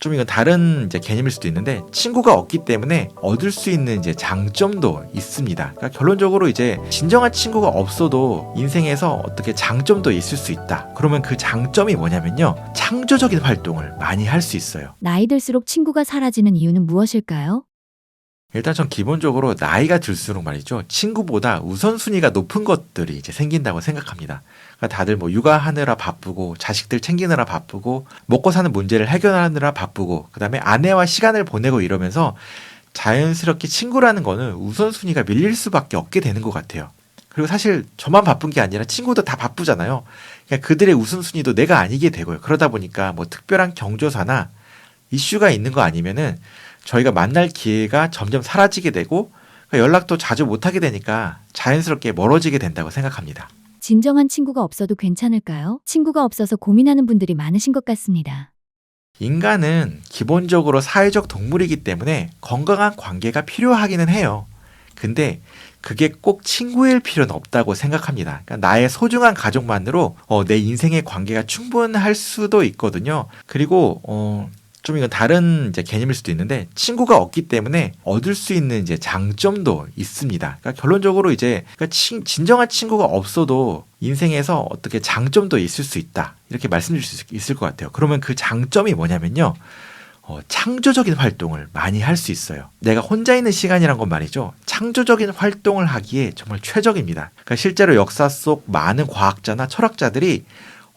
좀 이건 다른 이제 개념일 수도 있는데 친구가 없기 때문에 얻을 수 있는 이제 장점도 있습니다. 그러니까 결론적으로 이제 진정한 친구가 없어도 인생에서 어떻게 장점도 있을 수 있다. 그러면 그 장점이 뭐냐면요. 창조적인 활동을 많이 할 수 있어요. 나이 들수록 친구가 사라지는 이유는 무엇일까요? 일단 전 기본적으로 나이가 들수록 말이죠. 친구보다 우선순위가 높은 것들이 이제 생긴다고 생각합니다. 그러니까 다들 뭐 육아하느라 바쁘고 자식들 챙기느라 바쁘고 먹고 사는 문제를 해결하느라 바쁘고 그다음에 아내와 시간을 보내고 이러면서 자연스럽게 친구라는 거는 우선순위가 밀릴 수밖에 없게 되는 것 같아요. 그리고 사실 저만 바쁜 게 아니라 친구도 다 바쁘잖아요. 그러니까 그들의 우선순위도 내가 아니게 되고요. 그러다 보니까 뭐 특별한 경조사나 이슈가 있는 거 아니면은 저희가 만날 기회가 점점 사라지게 되고 연락도 자주 못하게 되니까 자연스럽게 멀어지게 된다고 생각합니다. 진정한 친구가 없어도 괜찮을까요? 친구가 없어서 고민하는 분들이 많으신 것 같습니다. 인간은 기본적으로 사회적 동물이기 때문에 건강한 관계가 필요하기는 해요. 근데 그게 꼭 친구일 필요는 없다고 생각합니다. 그러니까 나의 소중한 가족만으로 내 인생의 관계가 충분할 수도 있거든요. 그리고 좀 이건 다른 이제 개념일 수도 있는데 친구가 없기 때문에 얻을 수 있는 이제 장점도 있습니다. 그러니까 결론적으로 이제 진정한 친구가 없어도 인생에서 어떻게 장점도 있을 수 있다. 이렇게 말씀드릴 수 있을 것 같아요. 그러면 그 장점이 뭐냐면요. 창조적인 활동을 많이 할 수 있어요. 내가 혼자 있는 시간이란 건 말이죠. 창조적인 활동을 하기에 정말 최적입니다. 그러니까 실제로 역사 속 많은 과학자나 철학자들이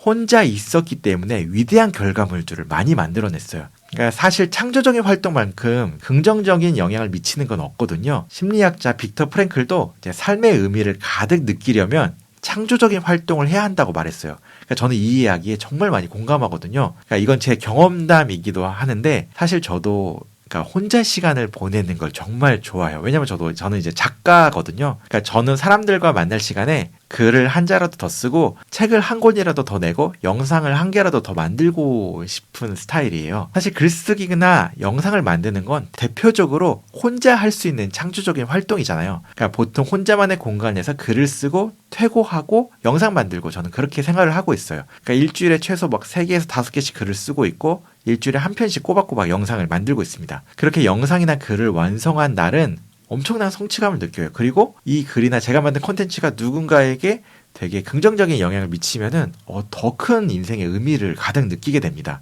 혼자 있었기 때문에 위대한 결과물들을 많이 만들어냈어요. 그러니까 사실 창조적인 활동만큼 긍정적인 영향을 미치는 건 없거든요. 심리학자 빅터 프랭클도 이제 삶의 의미를 가득 느끼려면 창조적인 활동을 해야 한다고 말했어요. 그러니까 저는 이 이야기에 정말 많이 공감하거든요. 그러니까 이건 제 경험담이기도 하는데 사실 저도 그러니까 혼자 시간을 보내는 걸 정말 좋아해요. 왜냐면 저는 이제 작가거든요. 그러니까 저는 사람들과 만날 시간에 글을 한 자라도 더 쓰고 책을 한 권이라도 더 내고 영상을 한 개라도 더 만들고 싶은 스타일이에요. 사실 글쓰기나 영상을 만드는 건 대표적으로 혼자 할 수 있는 창조적인 활동이잖아요. 그러니까 보통 혼자만의 공간에서 글을 쓰고 퇴고하고 영상 만들고 저는 그렇게 생각을 하고 있어요. 그러니까 일주일에 최소 막 3개에서 5개씩 글을 쓰고 있고 일주일에 한 편씩 꼬박꼬박 영상을 만들고 있습니다. 그렇게 영상이나 글을 완성한 날은 엄청난 성취감을 느껴요. 그리고 이 글이나 제가 만든 콘텐츠가 누군가에게 되게 긍정적인 영향을 미치면은 더 큰 인생의 의미를 가득 느끼게 됩니다.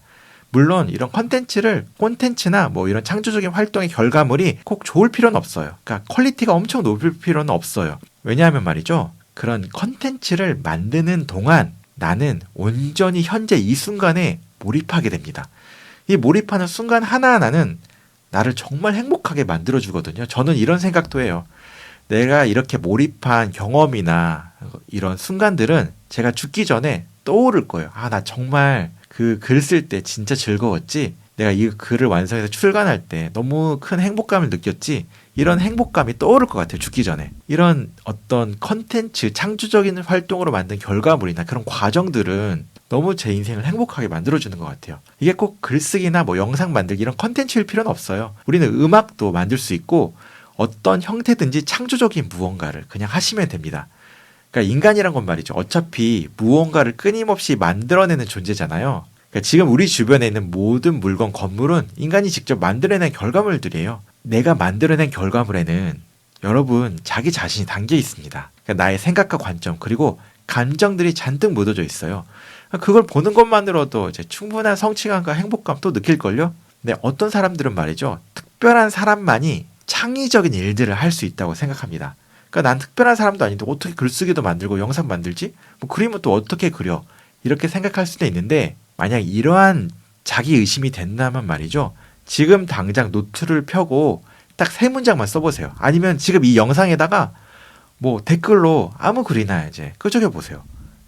물론 이런 콘텐츠나 뭐 이런 창조적인 활동의 결과물이 꼭 좋을 필요는 없어요. 그러니까 퀄리티가 엄청 높을 필요는 없어요. 왜냐하면 말이죠. 그런 콘텐츠를 만드는 동안 나는 온전히 현재 이 순간에 몰입하게 됩니다. 이 몰입하는 순간 하나하나는 나를 정말 행복하게 만들어주거든요. 저는 이런 생각도 해요. 내가 이렇게 몰입한 경험이나 이런 순간들은 제가 죽기 전에 떠오를 거예요. 나 정말 그 글 쓸 때 진짜 즐거웠지. 내가 이 글을 완성해서 출간할 때 너무 큰 행복감을 느꼈지. 이런 행복감이 떠오를 것 같아요. 죽기 전에. 이런 어떤 컨텐츠, 창조적인 활동으로 만든 결과물이나 그런 과정들은 너무 제 인생을 행복하게 만들어주는 것 같아요. 이게 꼭 글쓰기나 뭐 영상 만들기 이런 컨텐츠일 필요는 없어요. 우리는 음악도 만들 수 있고 어떤 형태든지 창조적인 무언가를 그냥 하시면 됩니다. 그러니까 인간이란 건 말이죠. 어차피 무언가를 끊임없이 만들어내는 존재잖아요. 그러니까 지금 우리 주변에 있는 모든 물건, 건물은 인간이 직접 만들어낸 결과물들이에요. 내가 만들어낸 결과물에는 여러분 자기 자신이 담겨 있습니다. 그러니까 나의 생각과 관점 그리고 감정들이 잔뜩 묻어져 있어요. 그걸 보는 것만으로도 이제 충분한 성취감과 행복감 또 느낄걸요? 근데 어떤 사람들은 말이죠. 특별한 사람만이 창의적인 일들을 할 수 있다고 생각합니다. 그러니까 난 특별한 사람도 아닌데 어떻게 글쓰기도 만들고 영상 만들지? 뭐 그림은 또 어떻게 그려? 이렇게 생각할 수도 있는데 만약 이러한 자기 의심이 된다면 말이죠. 지금 당장 노트를 펴고 딱 3문장만 써보세요. 아니면 지금 이 영상에다가 뭐 댓글로 아무 글이나 이제 끄적여 보세요.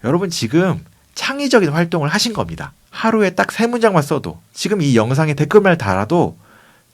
여러분 지금 창의적인 활동을 하신 겁니다. 하루에 딱 3문장만 써도 지금 이 영상에 댓글만 달아도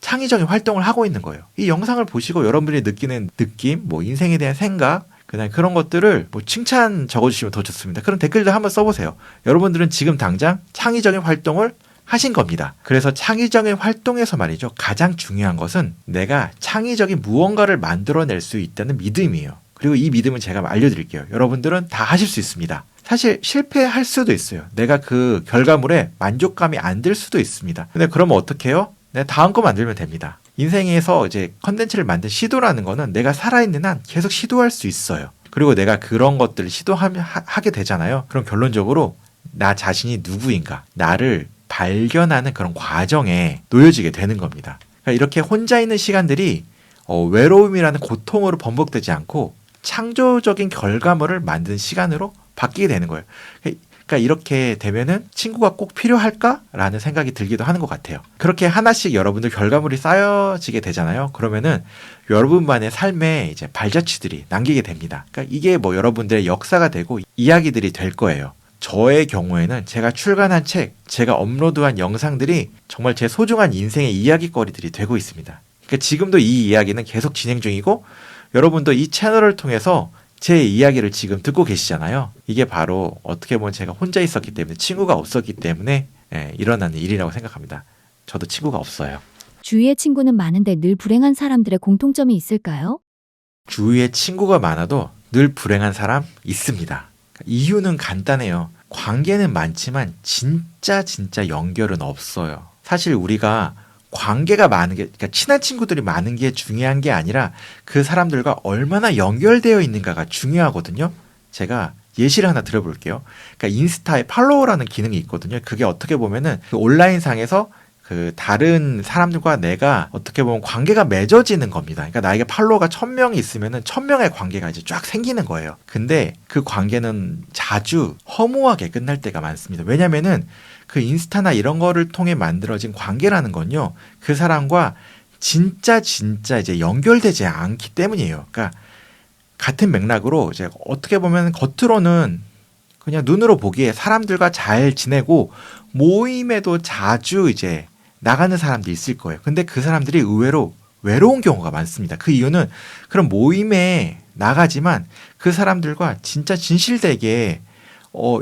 창의적인 활동을 하고 있는 거예요. 이 영상을 보시고 여러분들이 느끼는 느낌, 뭐 인생에 대한 생각, 그다음 그런 것들을 뭐 칭찬 적어주시면 더 좋습니다. 그런 댓글도 한번 써보세요. 여러분들은 지금 당장 창의적인 활동을 하신 겁니다. 그래서 창의적인 활동에서 말이죠. 가장 중요한 것은 내가 창의적인 무언가를 만들어낼 수 있다는 믿음이에요. 그리고 이 믿음은 제가 알려드릴게요. 여러분들은 다 하실 수 있습니다. 사실 실패할 수도 있어요. 내가 그 결과물에 만족감이 안 들 수도 있습니다. 근데 그러면 어떻게 해요? 내가 다음 거 만들면 됩니다. 인생에서 이제 컨텐츠를 만든 시도라는 거는 내가 살아있는 한 계속 시도할 수 있어요. 그리고 내가 그런 것들을 하게 되잖아요. 그럼 결론적으로 나 자신이 누구인가, 나를 발견하는 그런 과정에 놓여지게 되는 겁니다. 그러니까 이렇게 혼자 있는 시간들이 외로움이라는 고통으로 번복되지 않고 창조적인 결과물을 만드는 시간으로 바뀌게 되는 거예요. 그러니까 이렇게 되면은 친구가 꼭 필요할까라는 생각이 들기도 하는 것 같아요. 그렇게 하나씩 여러분들 결과물이 쌓여지게 되잖아요. 그러면은 여러분만의 삶에 이제 발자취들이 남기게 됩니다. 그러니까 이게 뭐 여러분들의 역사가 되고 이야기들이 될 거예요. 저의 경우에는 제가 출간한 책, 제가 업로드한 영상들이 정말 제 소중한 인생의 이야기거리들이 되고 있습니다. 그러니까 지금도 이 이야기는 계속 진행 중이고 여러분도 이 채널을 통해서 제 이야기를 지금 듣고 계시잖아요. 이게 바로 어떻게 보면 제가 혼자 있었기 때문에 친구가 없었기 때문에 일어나는 일이라고 생각합니다. 저도 친구가 없어요. 주위에 친구는 많은데 늘 불행한 사람들의 공통점이 있을까요? 주위에 친구가 많아도 늘 불행한 사람 있습니다. 이유는 간단해요. 관계는 많지만 진짜 연결은 없어요. 사실 우리가 관계가 많은 게, 그러니까 친한 친구들이 많은 게 중요한 게 아니라 그 사람들과 얼마나 연결되어 있는가가 중요하거든요. 제가 예시를 하나 들어볼게요. 그러니까 인스타에 팔로워라는 기능이 있거든요. 그게 어떻게 보면은 그 온라인상에서 그 다른 사람들과 내가 어떻게 보면 관계가 맺어지는 겁니다. 그러니까 나에게 팔로워가 1000명이 있으면은 1000명의 관계가 이제 쫙 생기는 거예요. 근데 그 관계는 자주 허무하게 끝날 때가 많습니다. 왜냐면은 그 인스타나 이런 거를 통해 만들어진 관계라는 건요, 그 사람과 진짜 이제 연결되지 않기 때문이에요. 그러니까 같은 맥락으로 이제 어떻게 보면 겉으로는 그냥 눈으로 보기에 사람들과 잘 지내고 모임에도 자주 이제 나가는 사람도 있을 거예요. 근데 그 사람들이 의외로 외로운 경우가 많습니다. 그 이유는 그런 모임에 나가지만 그 사람들과 진짜 진실되게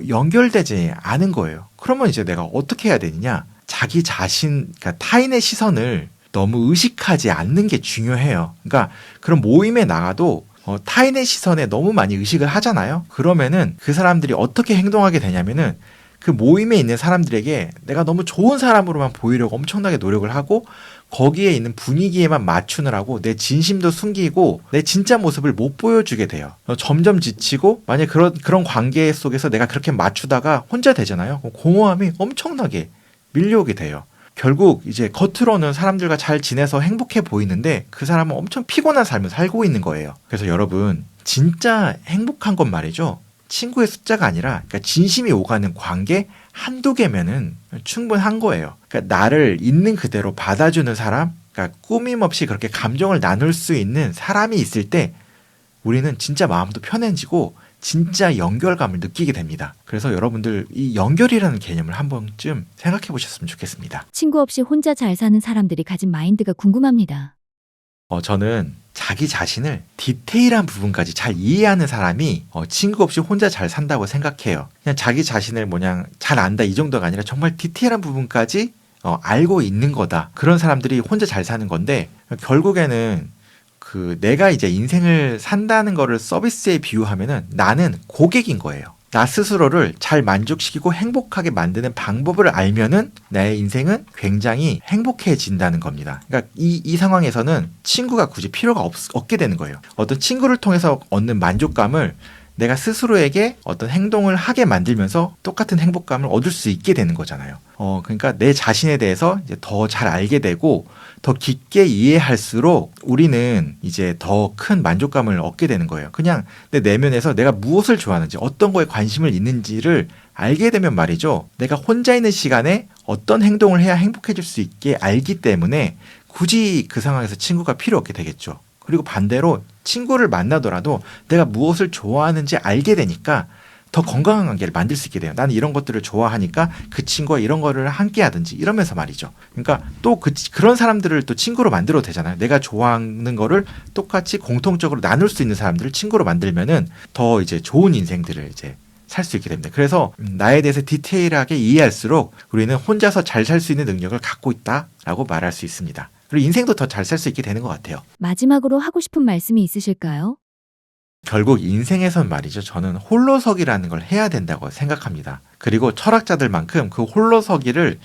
연결되지 않은 거예요. 그러면 이제 내가 어떻게 해야 되느냐? 자기 자신, 그러니까 타인의 시선을 너무 의식하지 않는 게 중요해요. 그러니까 그런 모임에 나가도 타인의 시선에 너무 많이 의식을 하잖아요. 그러면은 그 사람들이 어떻게 행동하게 되냐면은 그 모임에 있는 사람들에게 내가 너무 좋은 사람으로만 보이려고 엄청나게 노력을 하고 거기에 있는 분위기에만 맞추느라고 내 진심도 숨기고 내 진짜 모습을 못 보여주게 돼요. 점점 지치고 만약 그런 관계 속에서 내가 그렇게 맞추다가 혼자 되잖아요. 공허함이 엄청나게 밀려오게 돼요. 결국 이제 겉으로는 사람들과 잘 지내서 행복해 보이는데 그 사람은 엄청 피곤한 삶을 살고 있는 거예요. 그래서 여러분 진짜 행복한 건 말이죠. 친구의 숫자가 아니라 그러니까 진심이 오가는 관계 한두 개면은 충분한 거예요. 그러니까 나를 있는 그대로 받아주는 사람, 그러니까 꾸밈 없이 그렇게 감정을 나눌 수 있는 사람이 있을 때 우리는 진짜 마음도 편해지고 진짜 연결감을 느끼게 됩니다. 그래서 여러분들 이 연결이라는 개념을 한 번쯤 생각해 보셨으면 좋겠습니다. 친구 없이 혼자 잘 사는 사람들이 가진 마인드가 궁금합니다. 저는 자기 자신을 디테일한 부분까지 잘 이해하는 사람이 친구 없이 혼자 잘 산다고 생각해요. 그냥 자기 자신을 뭐냐 잘 안다 이 정도가 아니라 정말 디테일한 부분까지 알고 있는 거다. 그런 사람들이 혼자 잘 사는 건데 결국에는 그 내가 이제 인생을 산다는 거를 서비스에 비유하면은 나는 고객인 거예요. 나 스스로를 잘 만족시키고 행복하게 만드는 방법을 알면은 나의 인생은 굉장히 행복해진다는 겁니다. 그러니까 이 상황에서는 친구가 굳이 필요가 없게 되는 거예요. 어떤 친구를 통해서 얻는 만족감을 내가 스스로에게 어떤 행동을 하게 만들면서 똑같은 행복감을 얻을 수 있게 되는 거잖아요. 그러니까 내 자신에 대해서 이제 더 잘 알게 되고 더 깊게 이해할수록 우리는 이제 더 큰 만족감을 얻게 되는 거예요. 그냥 내 내면에서 내가 무엇을 좋아하는지 어떤 거에 관심을 있는지를 알게 되면 말이죠. 내가 혼자 있는 시간에 어떤 행동을 해야 행복해질 수 있게 알기 때문에 굳이 그 상황에서 친구가 필요 없게 되겠죠. 그리고 반대로 친구를 만나더라도 내가 무엇을 좋아하는지 알게 되니까 더 건강한 관계를 만들 수 있게 돼요. 나는 이런 것들을 좋아하니까 그 친구와 이런 거를 함께 하든지 이러면서 말이죠. 그러니까 또 그런 사람들을 또 친구로 만들어도 되잖아요. 내가 좋아하는 거를 똑같이 공통적으로 나눌 수 있는 사람들을 친구로 만들면은 더 이제 좋은 인생들을 이제 살 수 있게 됩니다. 그래서 나에 대해서 디테일하게 이해할수록 우리는 혼자서 잘 살 수 있는 능력을 갖고 있다라고 말할 수 있습니다. 그리고 인생도 더 잘 살 수 있게 되는 것 같아요. 마지막으로 하고 싶은 말씀이 있으실까요? 결국 인생에선 말이죠. 저는 홀로서기라는 걸 해야 된다고 생각합니다. 그리고 철학자들만큼 그 홀로서기를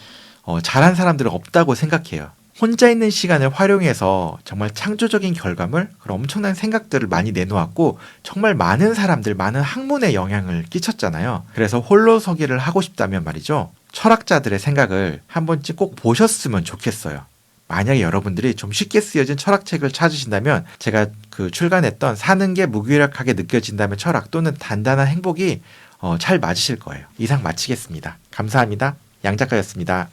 잘한 사람들은 없다고 생각해요. 혼자 있는 시간을 활용해서 정말 창조적인 결과물, 그런 엄청난 생각들을 많이 내놓았고 정말 많은 사람들, 많은 학문에 영향을 끼쳤잖아요. 그래서 홀로서기를 하고 싶다면 말이죠. 철학자들의 생각을 한 번쯤 꼭 보셨으면 좋겠어요. 만약에 여러분들이 좀 쉽게 쓰여진 철학책을 찾으신다면 제가 그 출간했던 사는 게 무기력하게 느껴진다면 철학 또는 단단한 행복이 잘 맞으실 거예요. 이상 마치겠습니다. 감사합니다. 양 작가였습니다.